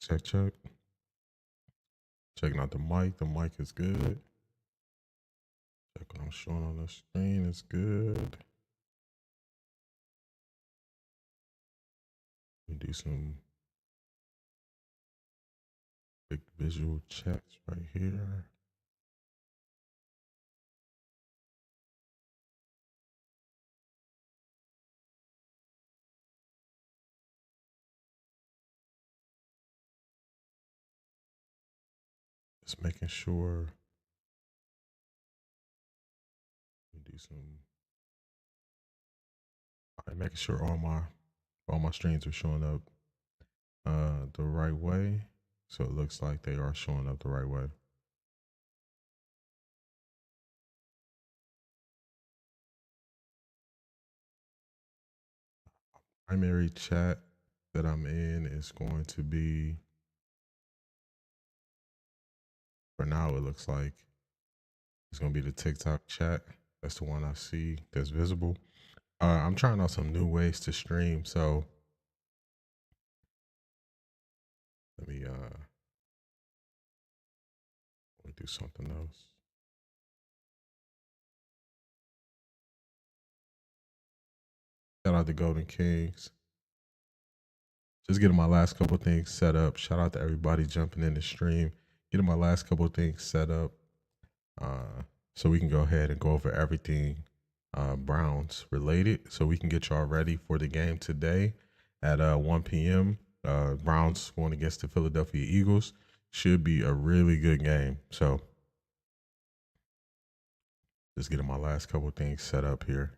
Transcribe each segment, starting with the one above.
Check, check. Checking out the mic. The mic is good. Check what I'm showing on the screen is good. We do some big visual checks right here. Just making sure we do some. All right, making sure all my streams are showing up the right way. So it looks like they are showing up the right way. Primary chat that I'm in is going to be, for now, it looks like it's going to be the TikTok chat. That's the one I see that's visible. I'm trying out some new ways to stream. So let me do something else. Shout out to Golden Kings. Just getting my last couple things set up. Shout out to everybody jumping in the stream. Getting my last couple things set up. So we can go ahead and go over everything Browns related. So we can get y'all ready for the game today at 1 p.m. Browns going against the Philadelphia Eagles. Should be a really good game. So just getting my last couple things set up here.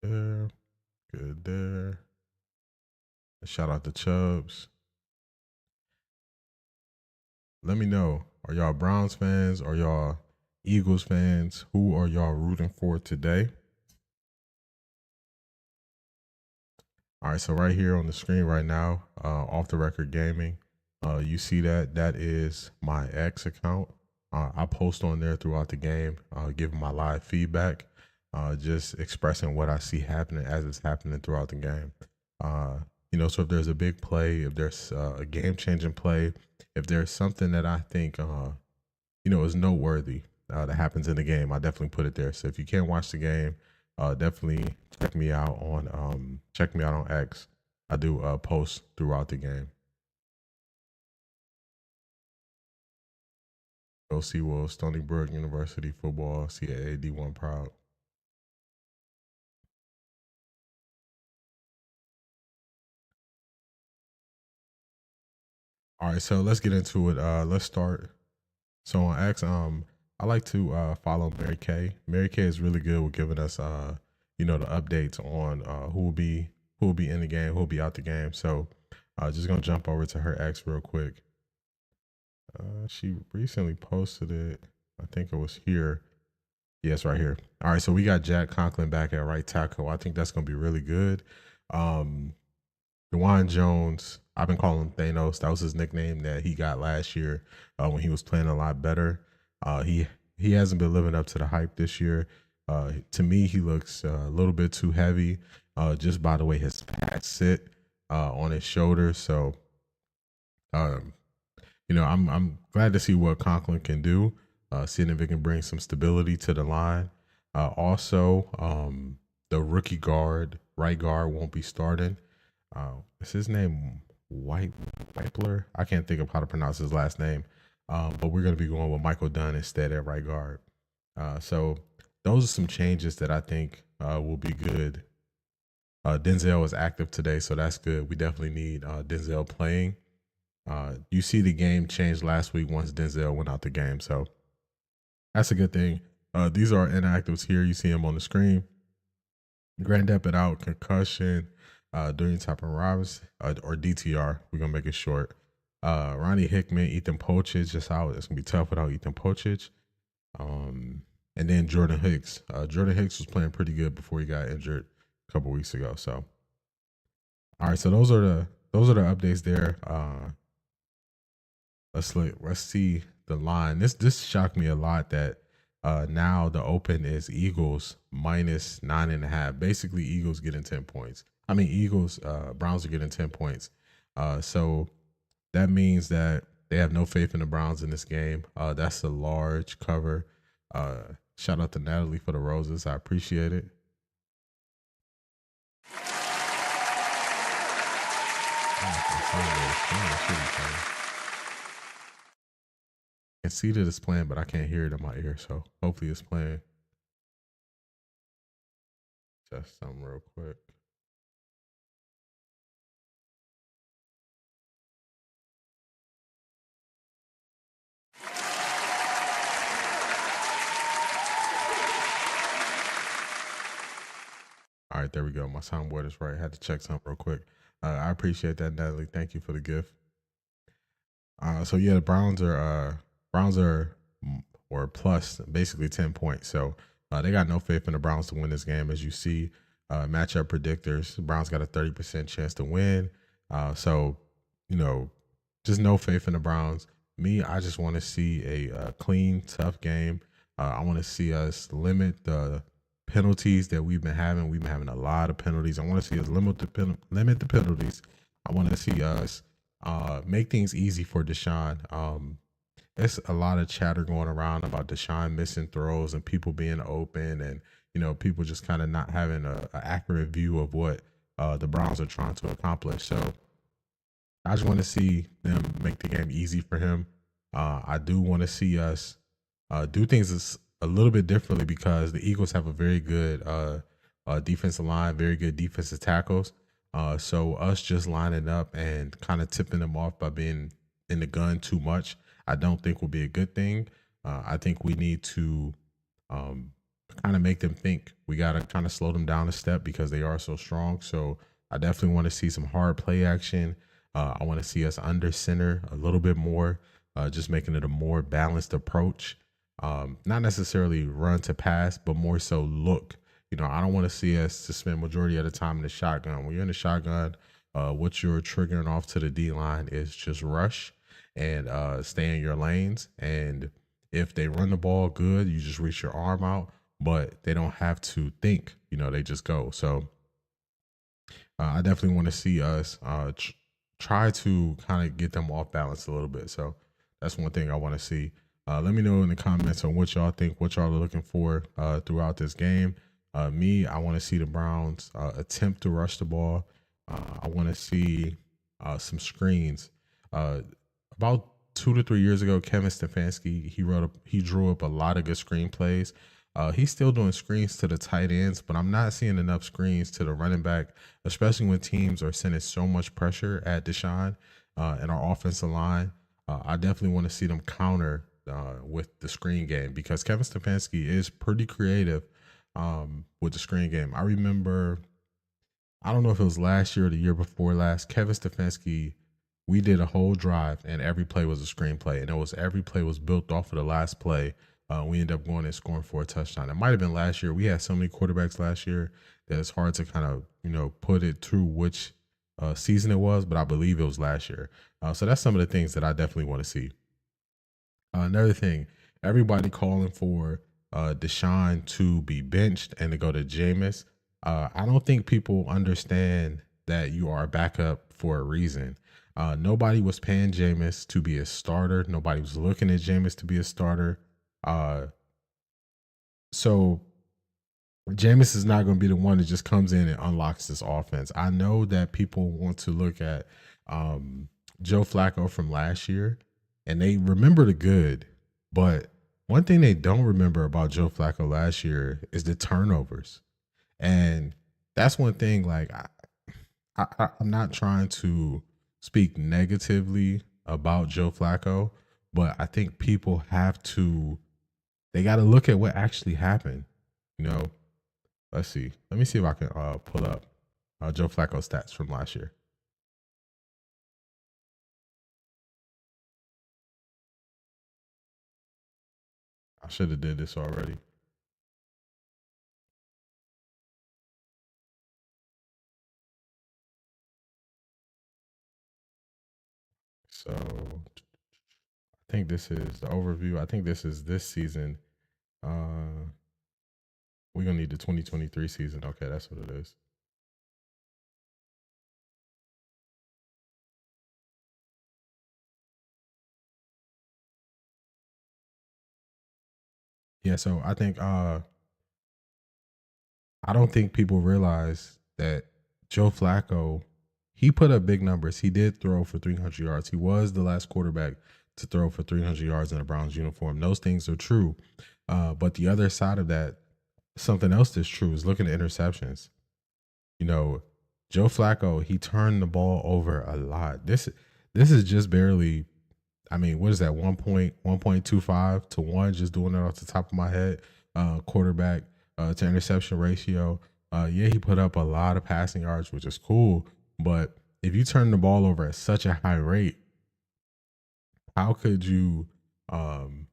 There, good there. Shout out to Chubbs. Let me know, are y'all Browns fans? Are y'all Eagles fans? Who are y'all rooting for today? All right, so right here on the screen right now, Off the Record Gaming, you see that is my X account. I post on there throughout the game, giving my live feedback, just expressing what I see happening as it's happening throughout the game. So if there's a big play, if there's a game-changing play, if there's something that I think, is noteworthy that happens in the game, I definitely put it there. So if you can't watch the game, definitely check me out on X. I do post throughout the game. Go see Will, Stony Brook University football, CAA D1 proud. All right, so let's get into it. Let's start. So on X, I like to follow Mary Kay. Mary Kay is really good with giving us the updates on who will be in the game, who will be out the game. So just gonna jump over to her X real quick. She recently posted it. I think it was here. Yes, right here. All right, so we got Jack Conklin back at right tackle. I think that's gonna be really good. DeJuan Jones, I've been calling him Thanos. That was his nickname that he got last year when he was playing a lot better. He hasn't been living up to the hype this year. To me, he looks a little bit too heavy, just by the way his pads sit on his shoulders. So, I'm glad to see what Conklin can do. Seeing if it can bring some stability to the line. Also, the rookie right guard, won't be starting. Is his name Whitepler? I can't think of how to pronounce his last name. But we're going to be going with Michael Dunn instead at right guard. So those are some changes that I think will be good. Denzel is active today, so that's good. We definitely need Denzel playing. You see the game changed last week once Denzel went out the game, so that's a good thing. These are inactives here. You see him on the screen. Grand Depot out, concussion, during Top and Robinson, or DTR. We're going to make it short. Ronnie Hickman, Ethan Pochich just out. It's going to be tough without Ethan Pochich. And then Jordan Hicks. Jordan Hicks was playing pretty good before he got injured a couple weeks ago. So, all right. So those are the updates there. Let's see the line. This shocked me a lot that Now the open is Eagles minus 9.5. Basically, Eagles getting 10 points. I mean, Browns are getting 10 points. So that means that they have no faith in the Browns in this game. That's a large cover. Shout out to Natalie for the roses. I appreciate it. I can see that it's playing, but I can't hear it in my ear. So hopefully it's playing. Just something real quick. All right, there we go. My soundboard is right. I had to check something real quick. I appreciate that, Natalie. Thank you for the gift. So yeah, the Browns are or plus basically 10 points. So they got no faith in the Browns to win this game. As you see, matchup predictors, the Browns got a 30% chance to win. So you know, just no faith in the Browns. Me, I just want to see a clean, tough game. I want to see us limit the penalties that we've been having. We've been having a lot of penalties. I want to see us limit the penalties. I want to see us make things easy for Deshaun. There's a lot of chatter going around about Deshaun missing throws and people being open, and people just kind of not having a accurate view of what the Browns are trying to accomplish. So I just want to see them make the game easy for him. I do want to see us do things a little bit differently because the Eagles have a very good defensive line, very good defensive tackles. So us just lining up and kind of tipping them off by being in the gun too much, I don't think will be a good thing. I think we need to um, kind of make them think. We got to kind of slow them down a step because they are so strong. So I definitely want to see some hard play action. I want to see us under center a little bit more, just making it a more balanced approach. Not necessarily run to pass, but more so look. I don't want to see us to spend majority of the time in the shotgun. When you're in the shotgun, what you're triggering off to the D line is just rush and stay in your lanes. And if they run the ball good, you just reach your arm out, but they don't have to think. They just go. So I definitely want to see us try to kind of get them off balance a little bit. So that's one thing I want to see. Let me know in the comments on what y'all think, what y'all are looking for throughout this game. Me, I want to see the Browns attempt to rush the ball. I want to see some screens. About 2 to 3 years ago, Kevin Stefanski he drew up a lot of good screenplays. He's still doing screens to the tight ends, but I'm not seeing enough screens to the running back, especially when teams are sending so much pressure at Deshaun and our offensive line. I definitely want to see them counter with the screen game because Kevin Stefanski is pretty creative with the screen game. I remember, I don't know if it was last year or the year before last, Kevin Stefanski, we did a whole drive and every play was a screenplay, and every play was built off of the last play. We ended up going and scoring for a touchdown. It might have been last year. We had so many quarterbacks last year that it's hard to kind of put it through which season it was, but I believe it was last year. So that's some of the things that I definitely want to see. Another thing, everybody calling for Deshaun to be benched and to go to Jameis. I don't think people understand that you are a backup for a reason. Nobody was paying Jameis to be a starter. Nobody was looking at Jameis to be a starter. So Jameis is not going to be the one that just comes in and unlocks this offense. I know that people want to look at Joe Flacco from last year and they remember the good, but one thing they don't remember about Joe Flacco last year is the turnovers. And that's one thing, like, I'm not trying to speak negatively about Joe Flacco, but I think people they got to look at what actually happened. You know, let's see. Let me see if I can pull up Joe Flacco stats from last year. I should have did this already. So I think this is the overview. I think this is this season. We're gonna need the 2023 season. Okay, that's what it is. Yeah, so I don't think people realize that Joe Flacco, he put up big numbers. He did throw for 300 yards. He was the last quarterback to throw for 300 yards in a Browns uniform. Those things are true. But the other side of that, something else that's true is looking at interceptions. You know, Joe Flacco, he turned the ball over a lot. This is just barely, I mean, what is that? 1.25 to 1, just doing it off the top of my head. Quarterback to interception ratio. Yeah, he put up a lot of passing yards, which is cool. But if you turn the ball over at such a high rate, how could you um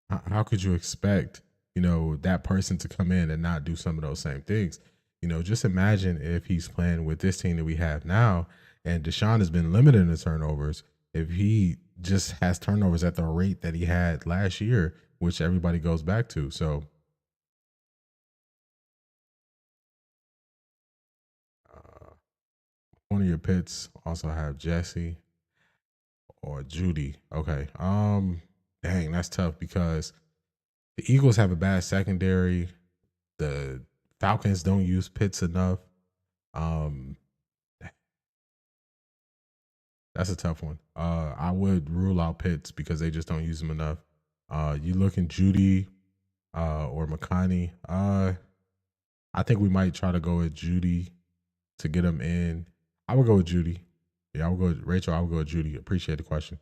how could you expect, that person to come in and not do some of those same things? Just imagine if he's playing with this team that we have now, and Deshaun has been limited in the turnovers. If he just has turnovers at the rate that he had last year, which everybody goes back to. So, uh, one of your pits also have Jesse or Judy. Okay. Dang, that's tough because the Eagles have a bad secondary. The Falcons don't use Pitts enough. Um, that's a tough one. I would rule out Pitts because they just don't use him enough. You look in Judy or McConney. I think we might try to go with Judy to get him in. I would go with Judy. Yeah, I would go with Rachel. I would go with Judy. Appreciate the question.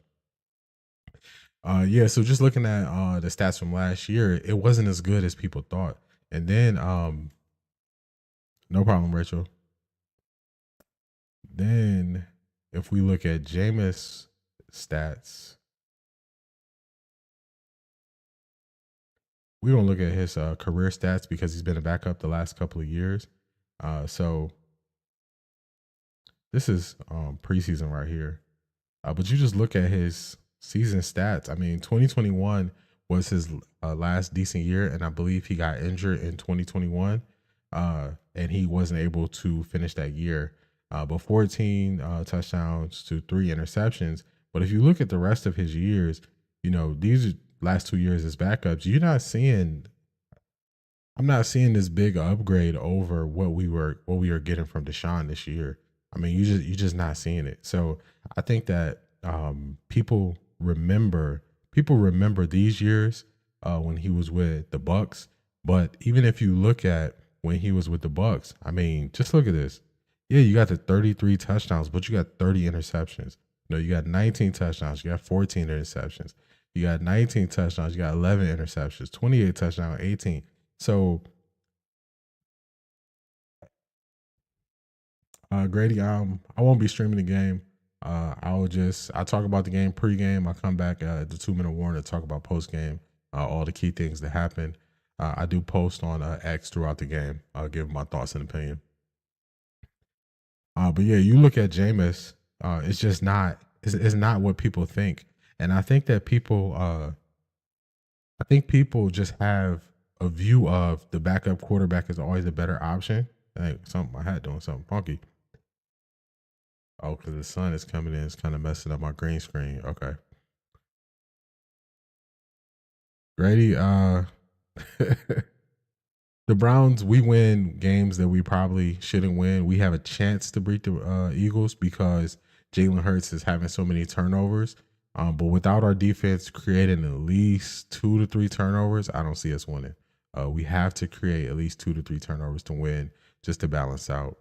Yeah, so just looking at the stats from last year, it wasn't as good as people thought. And then no problem, Rachel. Then if we look at Jameis stats, we don't look at his career stats because he's been a backup the last couple of years. So this is preseason right here. But you just look at his season stats. I mean, 2021 was his last decent year, and I believe he got injured in 2021, and he wasn't able to finish that year. But 14 touchdowns to 3 interceptions. But if you look at the rest of his years, these last 2 years as backups, I'm not seeing this big upgrade over what we were getting from Deshaun this year. I mean, you're just not seeing it. So I think that people remember these years when he was with the Bucks. But even if you look at when he was with the Bucks, I mean, just look at this. Yeah, you got the 33 touchdowns, but you got 30 interceptions. No, you got 19 touchdowns, you got 14 interceptions. You got 19 touchdowns, you got 11 interceptions, 28 touchdowns, 18. So, Grady, I won't be streaming the game. I talk about the game pregame. I come back at the 2 minute warning to talk about postgame, all the key things that happen. I do post on X throughout the game. I'll give my thoughts and opinion. But yeah, you look at Jameis, it's just not. It's not what people think, and I think people just have a view of the backup quarterback is always a better option. Hey, something my hat doing something funky. Oh, because the sun is coming in, it's kind of messing up my green screen. Okay, Grady. The Browns, we win games that we probably shouldn't win. We have a chance to beat the Eagles because Jalen Hurts is having so many turnovers. But without our defense creating at least 2 to 3 turnovers, I don't see us winning. We have to create at least 2 to 3 turnovers to win, just to balance out.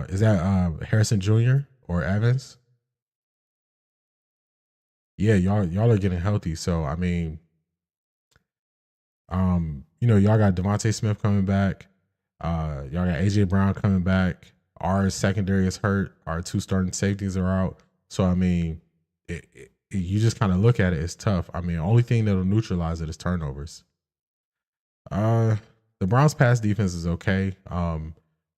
Is that Harrison Jr. or Evans? Yeah, y'all are getting healthy. So I mean, y'all got Devontae Smith coming back. Y'all got AJ Brown coming back. Our secondary is hurt. Our 2 starting safeties are out. So I mean, you just kind of look at it. It's tough. I mean, only thing that'll neutralize it is turnovers. Uh, the Browns' pass defense is okay.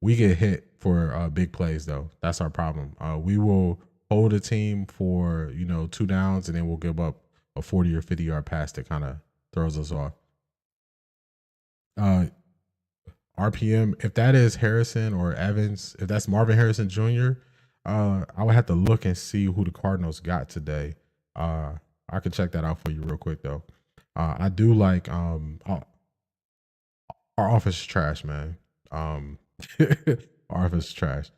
We get hit for big plays though. That's our problem. We will hold a team for 2 downs, and then we'll give up a 40 or 50 yard pass that kind of throws us off. Uh, RPM. If that is Harrison or Evans, if that's Marvin Harrison Jr., I would have to look and see who the Cardinals got today. Uh, I could check that out for you real quick though. I do like our office is trash, man. Our office is trash.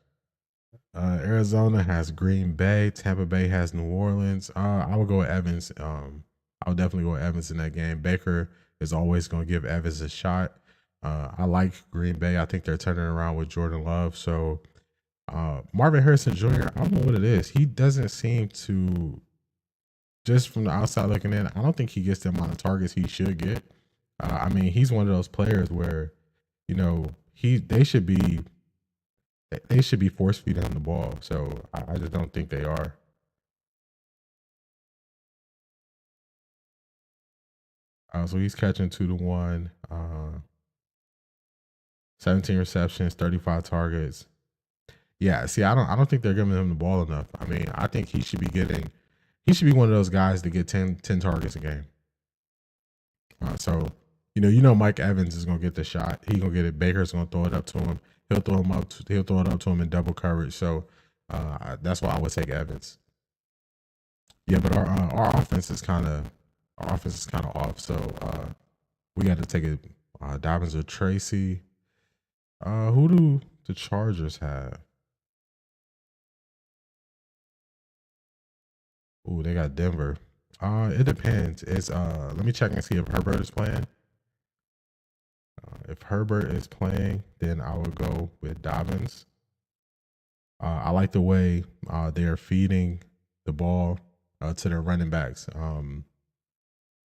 Arizona has Green Bay. Tampa Bay has New Orleans. I would go with Evans. I would definitely go with Evans in that game. Baker is always going to give Evans a shot. I like Green Bay. I think they're turning around with Jordan Love. So Marvin Harrison Jr., I don't know what it is. He doesn't seem to, just from the outside looking in, I don't think he gets the amount of targets he should get. I mean, he's one of those players where, you know, they should be force feeding him the ball. So I just don't think they are. So he's catching 2-1, 17 receptions, 35 targets. Yeah, see, I don't think they're giving him the ball enough. I mean, I think he should be one of those guys to get 10 targets a game. So you know, Mike Evans is gonna get the shot. He gonna get it. Baker's gonna throw it up to him. He'll throw it up to him in double coverage. So that's why I would take Evans. Yeah, but our offense is kind of off. So we got to take it. Dobbins or Tracy. Who do the Chargers have? Ooh, they got Denver. It depends. It's let me check and see if Herbert is playing. If Herbert is playing, then I would go with Dobbins. I like the way they're feeding the ball to their running backs.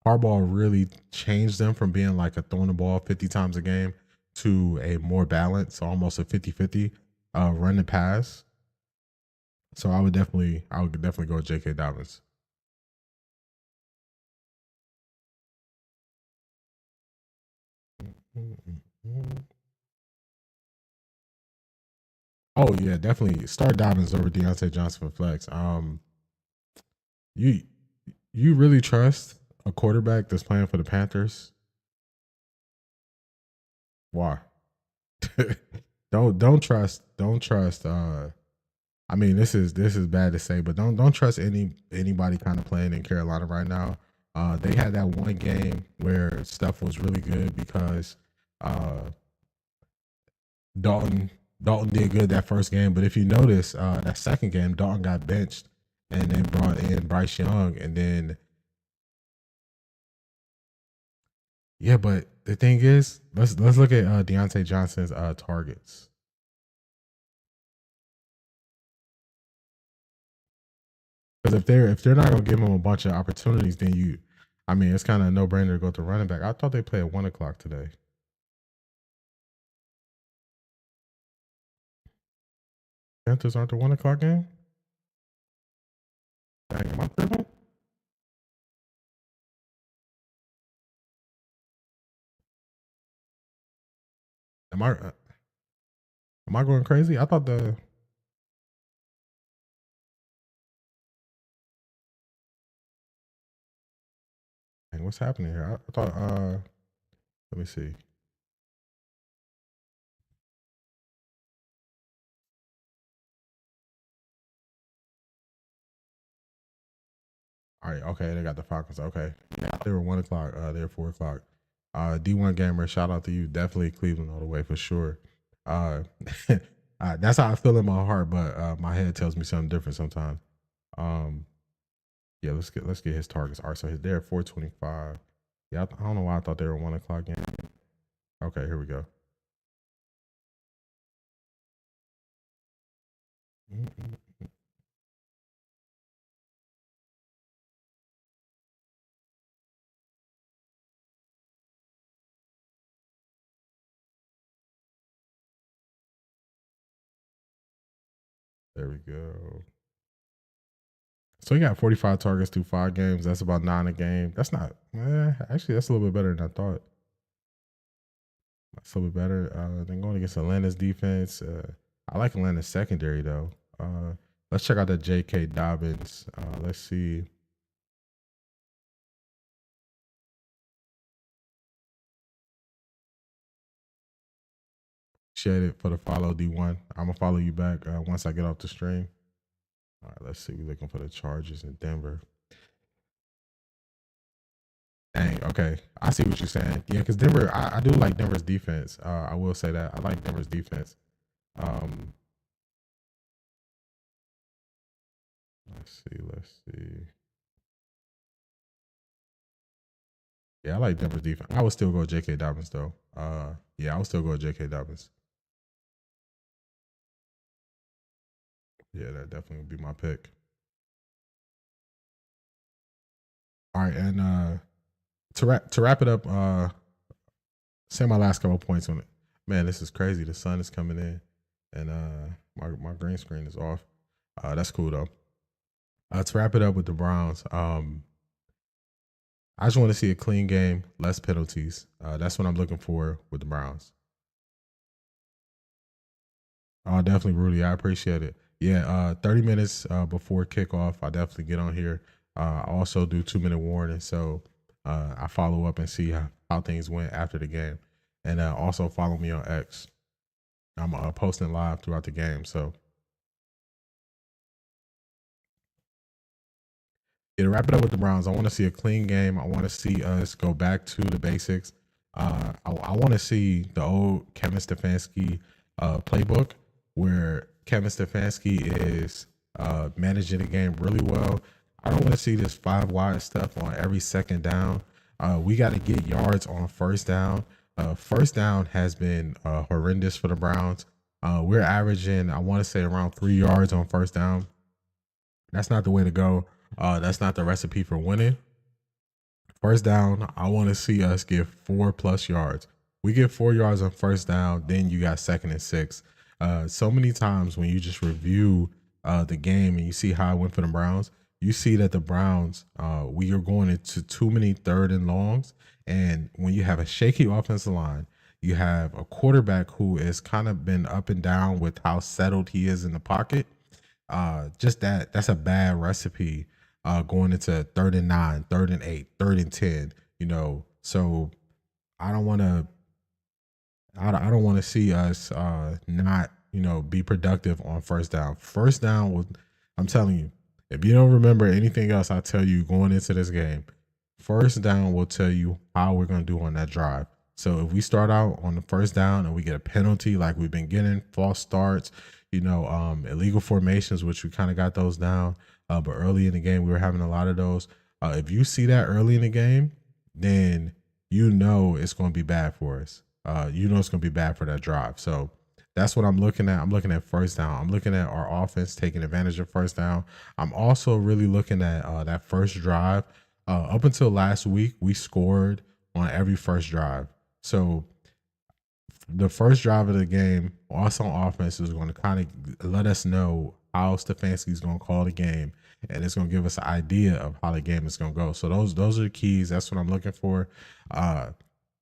Harbaugh really changed them from being like a throwing the ball 50 times a game to a more balanced, almost a 50-50 run and pass. So I would definitely go with J.K. Dobbins. Oh yeah, definitely start Dobbins over Deontay Johnson for flex. You you really trust a quarterback that's playing for the Panthers? Why? don't trust. I mean, this is bad to say, but don't trust anybody kind of playing in Carolina right now. They had that one game where stuff was really good because uh, Dalton Dalton did good that first game, but if you notice, that second game Dalton got benched, and they brought in Bryce Young, and then yeah, but the thing is, let's look at Deontay Johnson's targets. Because if they're not gonna give him a bunch of opportunities, then I mean, it's kind of a no brainer to go to running back. I thought they play at 1 o'clock today. Panthers aren't the 1 o'clock game. Dang, am I tripping? Am I going crazy? I thought dang, what's happening here? I thought let me see. All right, okay, they got the Falcons. Okay, yeah, they were 1 o'clock. They're 4 o'clock. D1 gamer, shout out to you. Definitely Cleveland all the way for sure. Uh, that's how I feel in my heart, but my head tells me something different sometimes. Um, yeah, let's get his targets. All right, so they're 425. Yeah, I don't know why I thought they were 1 o'clock game. Okay, here we go. Mm-mm. There we go. So he got 45 targets through 5 games. That's about 9 a game. That's not, actually, that's a little bit better than I thought. That's a little bit better than going against Atlanta's defense. I like Atlanta's secondary, though. Let's check out the J.K. Dobbins. Let's see. appreciate it for the follow, D1. I'm gonna follow you back once I get off the stream. All right, let's see. We're looking for the Chargers in Denver. Dang, okay. I see what you're saying. Yeah, because Denver, I do like Denver's defense. I will say that. I like Denver's defense. Um, let's see. Yeah, I like Denver's defense. I would still go J.K. Dobbins though. Yeah, I would still go J.K. Dobbins. Yeah, that definitely would be my pick. All right, and to wrap it up, say my last couple points on it. Man, this is crazy. The sun is coming in, and my green screen is off. That's cool though. To wrap it up with the Browns, I just want to see a clean game, less penalties. That's what I'm looking for with the Browns. Oh, definitely, Rudy. I appreciate it. Yeah, 30 minutes before kickoff, I definitely get on here. I also do 2-minute warning, so I follow up and see how things went after the game, and also follow me on X. I'm posting live throughout the game, so yeah, to wrap it up with the Browns, I want to see a clean game. I want to see us go back to the basics. I want to see the old Kevin Stefanski playbook where Kevin Stefanski is managing the game really well. I don't want to see this 5 wide stuff on every second down. We got to get yards on first down. First down has been horrendous for the Browns. We're averaging, I want to say, around 3 yards on first down. That's not the way to go. That's not the recipe for winning. First down, I want to see us get 4+ yards. We get 4 yards on first down, then you got 2nd and 6. So many times when you just review the game and you see how it went for the Browns, you see that the Browns, we are going into too many 3rd and longs. And when you have a shaky offensive line, you have a quarterback who has kind of been up and down with how settled he is in the pocket. That's a bad recipe going into 3rd and 9, 3rd and 8, 3rd and 10. So I don't want to. I don't want to see us not be productive on first down. First down was, I'm telling you, if you don't remember anything else, I tell you going into this game, first down will tell you how we're going to do on that drive. So if we start out on the first down and we get a penalty like we've been getting, false starts, illegal formations, which we kind of got those down, but early in the game we were having a lot of those. If you see that early in the game, then it's going to be bad for us. It's going to be bad for that drive. So that's what I'm looking at. I'm looking at first down. I'm looking at our offense taking advantage of first down. I'm also really looking at that first drive. Up until last week, we scored on every first drive. So the first drive of the game, us on offense, is going to kind of let us know how Stefanski's going to call the game, and it's going to give us an idea of how the game is going to go. So those are the keys. That's what I'm looking for.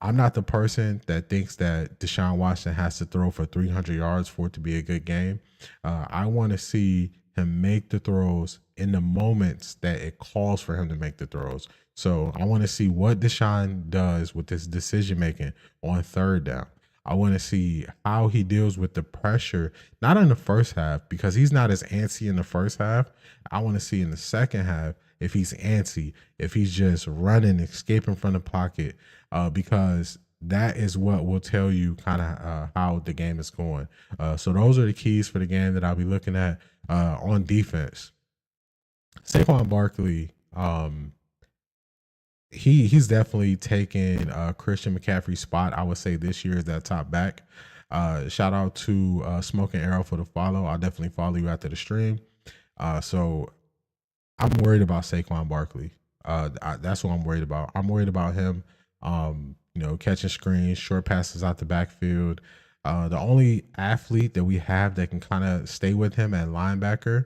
I'm not the person that thinks that Deshaun Watson has to throw for 300 yards for it to be a good game. I want to see him make the throws in the moments that it calls for him to make the throws. So I want to see what Deshaun does with this decision making on third down. I want to see how he deals with the pressure, not in the first half, because he's not as antsy in the first half. I want to see in the second half if he's antsy, if he's just running, escaping from the pocket, because that is what will tell you kind of how the game is going. So those are the keys for the game that I'll be looking at on defense. Saquon Barkley, he's definitely taken Christian McCaffrey's spot. I would say this year is that top back. Shout out to Smoking Arrow for the follow. I'll definitely follow you after the stream. So I'm worried about Saquon Barkley. That's what I'm worried about. I'm worried about him, catching screens, short passes out the backfield. The only athlete that we have that can kind of stay with him at linebacker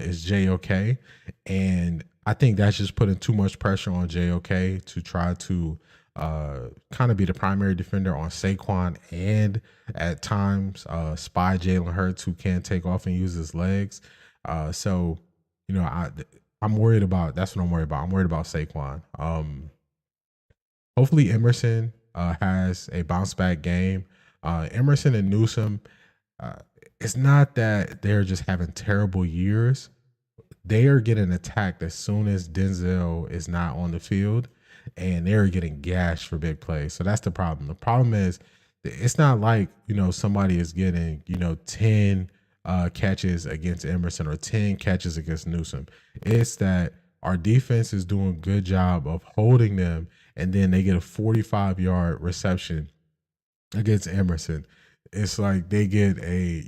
is JOK. And I think that's just putting too much pressure on JOK to try to kind of be the primary defender on Saquon, and at times spy Jalen Hurts, who can take off and use his legs. I'm worried about, that's what I'm worried about. I'm worried about Saquon. Hopefully Emerson has a bounce back game. Emerson and Newsom, uh, it's not that they're just having terrible years. They are getting attacked as soon as Denzel is not on the field, and they're getting gashed for big plays. So that's the problem. The problem is it's not like, somebody is getting, 10 catches against Emerson or 10 catches against Newsom. It's that our defense is doing a good job of holding them, and then they get a 45-yard reception against Emerson. It's like they get a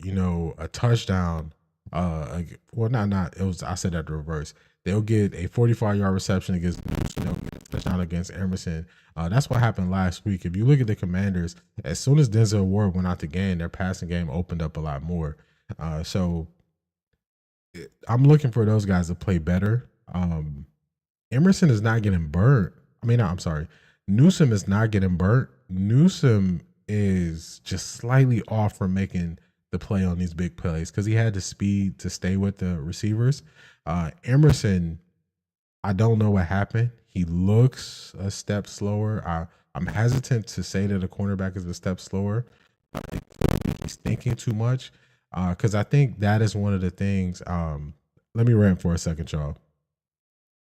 touchdown. Well, not it was, I said that the reverse. They'll get a 45-yard reception against Newsom. They'll get a touchdown against Emerson. That's what happened last week. If you look at the Commanders, as soon as Denzel Ward went out the game, their passing game opened up a lot more. So I'm looking for those guys to play better. Emerson is not getting burnt. I'm sorry. Newsom is not getting burnt. Newsom is just slightly off from making the play on these big plays because he had the speed to stay with the receivers. Emerson, I don't know what happened. He looks a step slower. I'm hesitant to say that a cornerback is a step slower. I think he's thinking too much because I think that is one of the things. Let me rant for a second, y'all.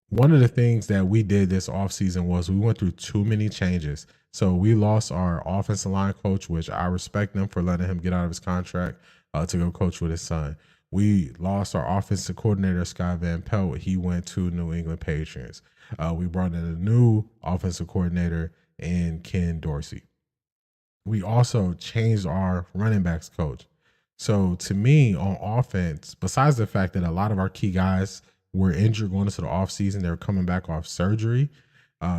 One of the things that we did this offseason was we went through too many changes. So we lost our offensive line coach, which I respect them for letting him get out of his contract to go coach with his son. We lost our offensive coordinator, Scott Van Pelt. He went to New England Patriots. We brought in a new offensive coordinator in Ken Dorsey. We also changed our running backs coach. So to me, on offense, besides the fact that a lot of our key guys were injured going into the offseason, they were coming back off surgery,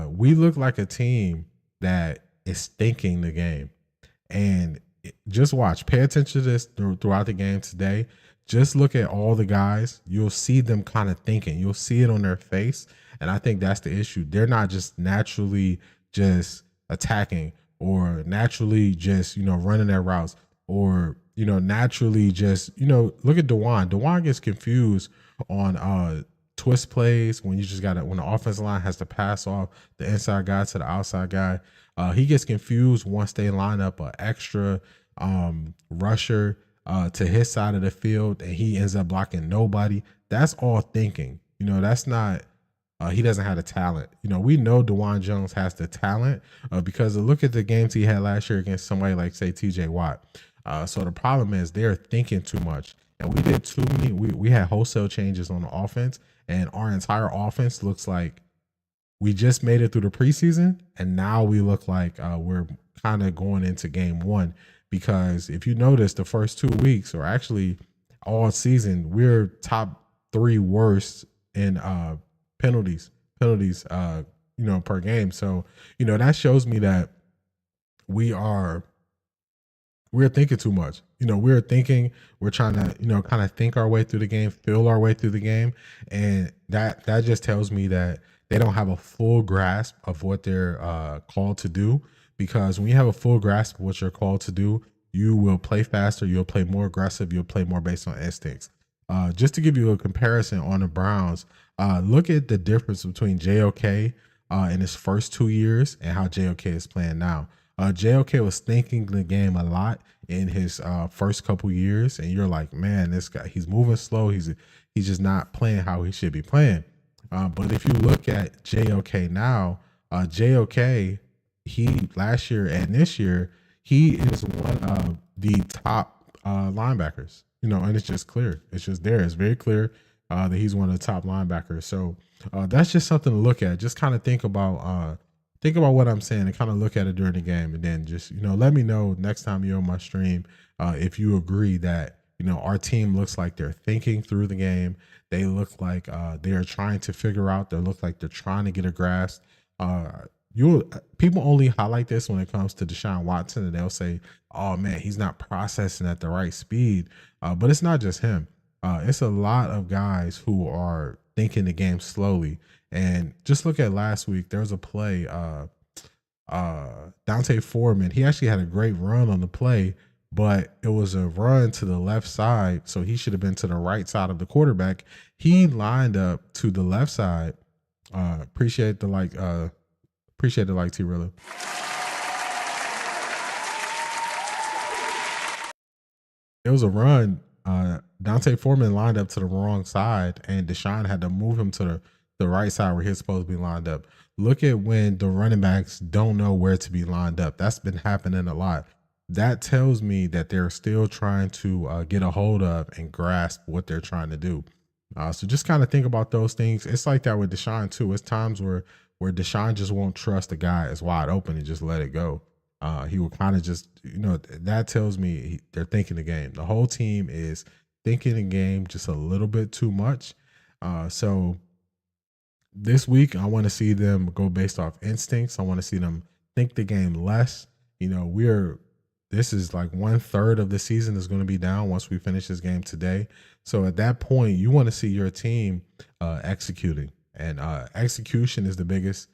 we look like a team that is thinking the game. And just watch, pay attention to this throughout the game today. Just look at all the guys. You'll see them kind of thinking. You'll see it on their face. And I think that's the issue. They're not just naturally just attacking or naturally just, running their routes or, naturally just, look at DeJuan. DeJuan gets confused on twist plays when you just got when the offensive line has to pass off the inside guy to the outside guy. He gets confused once they line up an extra rusher to his side of the field and he ends up blocking nobody. That's all thinking. That's not he doesn't have the talent. We know DeJuan Jones has the talent because look at the games he had last year against somebody like, say, TJ Watt. So the problem is they're thinking too much. And we did too many. We had wholesale changes on the offense, and our entire offense looks like we just made it through the preseason, and now we look like we're kind of going into game one. Because if you notice, the first 2 weeks, or actually all season, we're top 3 worst in penalties, per game. So, that shows me that we're thinking too much. We're trying to, kind of think our way through the game, feel our way through the game. And that just tells me that they don't have a full grasp of what they're called to do. Because when you have a full grasp of what you're called to do, you will play faster, you'll play more aggressive, you'll play more based on instincts. Just to give you a comparison on the Browns, look at the difference between JOK in his first 2 years and how JOK is playing now. JOK was thinking the game a lot in his first couple years, and you're like, man, this guy, he's moving slow. He's just not playing how he should be playing. But if you look at JOK now, JOK, he last year and this year, he is one of the top linebackers. And it's just clear. It's just there. It's very clear that he's one of the top linebackers. So that's just something to look at. Just kind of think about what I'm saying and kind of look at it during the game, and then just let me know next time you're on my stream if you agree that our team looks like they're thinking through the game. They look like they are trying to figure out. They look like they're trying to get a grasp. People only highlight this when it comes to Deshaun Watson, and they'll say, "Oh man, he's not processing at the right speed." But it's not just him. It's a lot of guys who are thinking the game slowly. And just look at last week. There was a play. Dante Foreman. He actually had a great run on the play, but it was a run to the left side, so he should have been to the right side of the quarterback. He lined up to the left side. Appreciate the like. Appreciate the like, T. Rilla. it was a run. Dante Foreman lined up to the wrong side, and Deshaun had to move him to the right side where he's supposed to be lined up. Look at when the running backs don't know where to be lined up. That's been happening a lot. That tells me that they're still trying to get a hold of and grasp what they're trying to do. So just kind of think about those things. It's like that with Deshaun too. It's times where Deshaun just won't trust the guy is wide open and just let it go. He will kind of just, that tells me they're thinking the game. The whole team is thinking the game just a little bit too much. So this week, I want to see them go based off instincts. I want to see them think the game less. This is like 1/3 of the season is going to be down once we finish this game today. So at that point, you want to see your team executing, and execution is the biggest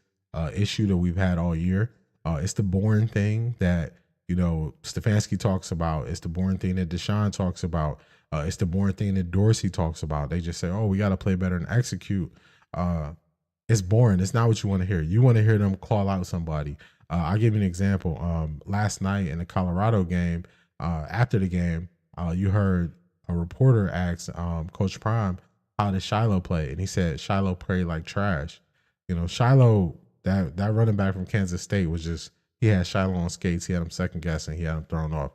issue that we've had all year. It's the boring thing that Stefanski talks about. It's the boring thing that Deshaun talks about. It's the boring thing that Dorsey talks about. They just say, "Oh, we got to play better and execute." It's boring. It's not what you want to hear. You want to hear them call out somebody. I'll give you an example. Last night in the Colorado game, after the game, you heard a reporter ask Coach Prime, "How did Shiloh play?" And he said, "Shiloh played like trash." Shiloh, that running back from Kansas State was just, he had Shiloh on skates. He had him second guessing. He had him thrown off.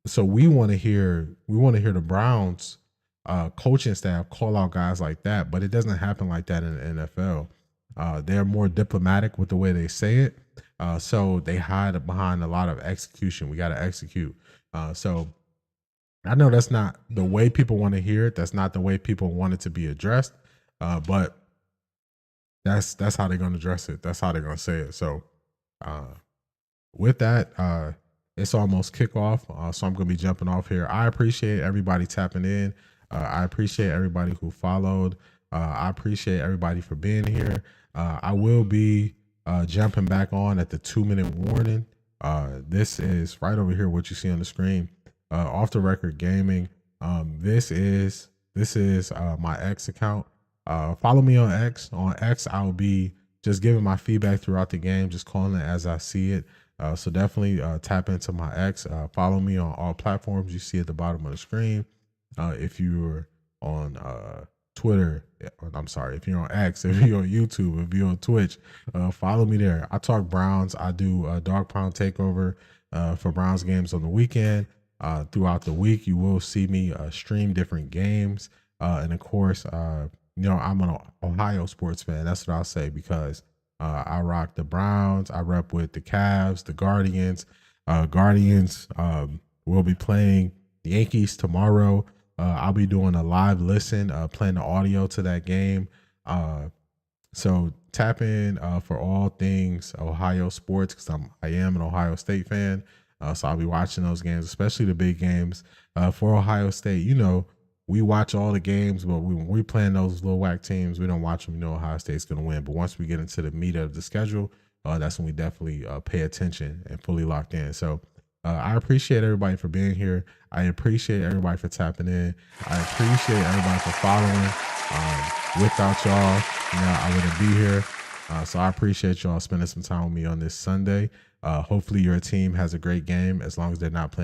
So we want to hear the Browns coaching staff call out guys like that, but it doesn't happen like that in the NFL. They're more diplomatic with the way they say it. So they hide behind a lot of execution. We got to execute. So I know that's not the way people want to hear it. That's not the way people want it to be addressed. But that's how they're going to address it. That's how they're going to say it. So with that, it's almost kickoff. So I'm going to be jumping off here. I appreciate everybody tapping in. I appreciate everybody who followed. I appreciate everybody for being here. I will be jumping back on at the 2-minute warning. This is right over here, what you see on the screen. Off the record gaming. This is my X account. Follow me on X. On X, I'll be just giving my feedback throughout the game, just calling it as I see it. So definitely tap into my X. Follow me on all platforms you see at the bottom of the screen. If you're on Twitter, if you're on X, if you're on YouTube, if you're on Twitch, follow me there. I talk Browns. I do a Dog Pound Takeover for Browns games on the weekend. Throughout the week, you will see me stream different games. And of course, I'm an Ohio sports fan. That's what I'll say, because I rock the Browns. I rep with the Cavs, the Guardians. Guardians will be playing the Yankees tomorrow. I'll be doing a live listen, playing the audio to that game. So tap in for all things Ohio sports, because I am an Ohio State fan. So I'll be watching those games, especially the big games for Ohio State. We watch all the games, but when we playing those little whack teams, we don't watch them. We know Ohio State's going to win. But once we get into the meat of the schedule, that's when we definitely pay attention and fully locked in. So I appreciate everybody for being here. I appreciate everybody for tapping in. I appreciate everybody for following. Without y'all, I wouldn't be here. So I appreciate y'all spending some time with me on this Sunday. Hopefully your team has a great game, as long as they're not playing